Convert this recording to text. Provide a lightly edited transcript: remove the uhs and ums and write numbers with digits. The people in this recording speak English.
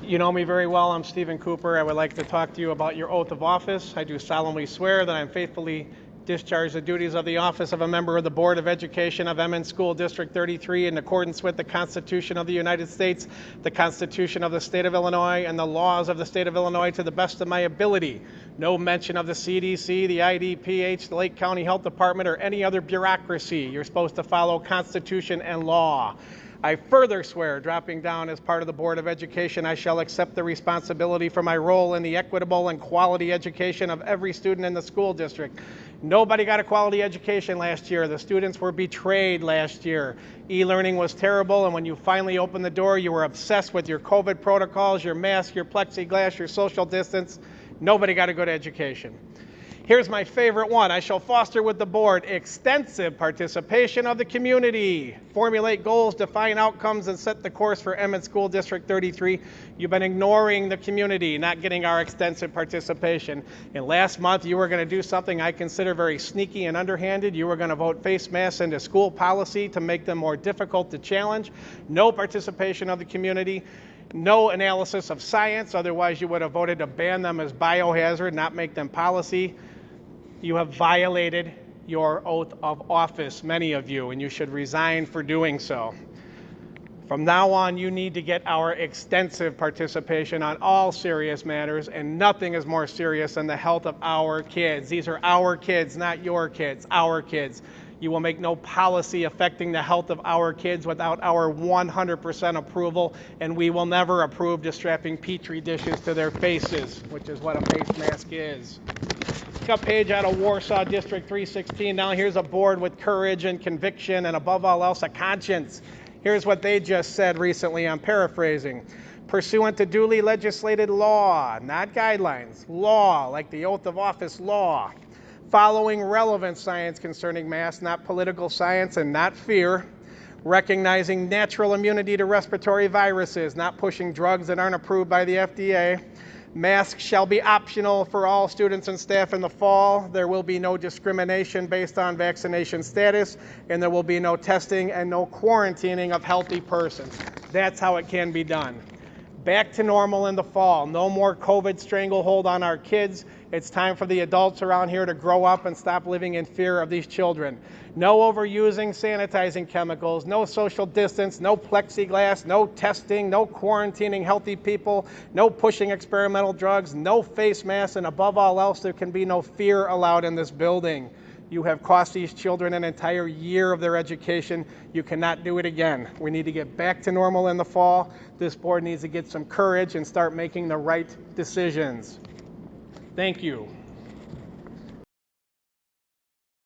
You know me very well. I'm Stephen Cooper. I would like to talk to you about your oath of office. I do solemnly swear that I am faithfully discharge the duties of the office of a member of the Board of Education of Emmons School District 33 in accordance with the Constitution of the United States, the Constitution of the State of Illinois, and the laws of the State of Illinois to the best of my ability. No mention of the CDC, the IDPH, the Lake County Health Department, or any other bureaucracy. You're supposed to follow Constitution and law. I further swear, dropping down as part of the Board of Education, I shall accept the responsibility for my role in the equitable and quality education of every student in the school district. Nobody got a quality education last year. The students were betrayed last year. E-learning was terrible, and when you finally opened the door, you were obsessed with your COVID protocols, your mask, your plexiglass, your social distance. Nobody got a good education. Here's my favorite one. I shall foster with the board extensive participation of the community, formulate goals, define outcomes, and set the course for Emmons School District 33. You've been ignoring the community, not getting our extensive participation. And last month, you were going to do something I consider very sneaky and underhanded. You were going to vote face masks into school policy to make them more difficult to challenge. No participation of the community. No analysis of science, otherwise you would have voted to ban them as biohazard, not make them policy. You have violated your oath of office, many of you, and you should resign for doing so. From now on, you need to get our extensive participation on all serious matters, and nothing is more serious than the health of our kids. These are our kids, not your kids, our kids. You will make no policy affecting the health of our kids without our 100% approval, and we will never approve just strapping Petri dishes to their faces, which is what a face mask is. A page out of Warsaw District 316. Now here's a board with courage and conviction and above all else a conscience. Here's what they just said recently, I'm paraphrasing. Pursuant to duly legislated law, not guidelines, law, like the oath of office law, following relevant science concerning masks, not political science and not fear, recognizing natural immunity to respiratory viruses, not pushing drugs that aren't approved by the FDA. Masks shall be optional for all students and staff in the fall. There will be no discrimination based on vaccination status, and there will be no testing and no quarantining of healthy persons. That's how it can be done. Back to normal in the fall. No more COVID stranglehold on our kids. It's time for the adults around here to grow up and stop living in fear of these children. No overusing sanitizing chemicals, no social distance, no plexiglass, no testing, no quarantining healthy people, no pushing experimental drugs, no face masks, and above all else, there can be no fear allowed in this building. You have cost these children an entire year of their education. You cannot do it again. We need to get back to normal in the fall. This board needs to get some courage and start making the right decisions. Thank you.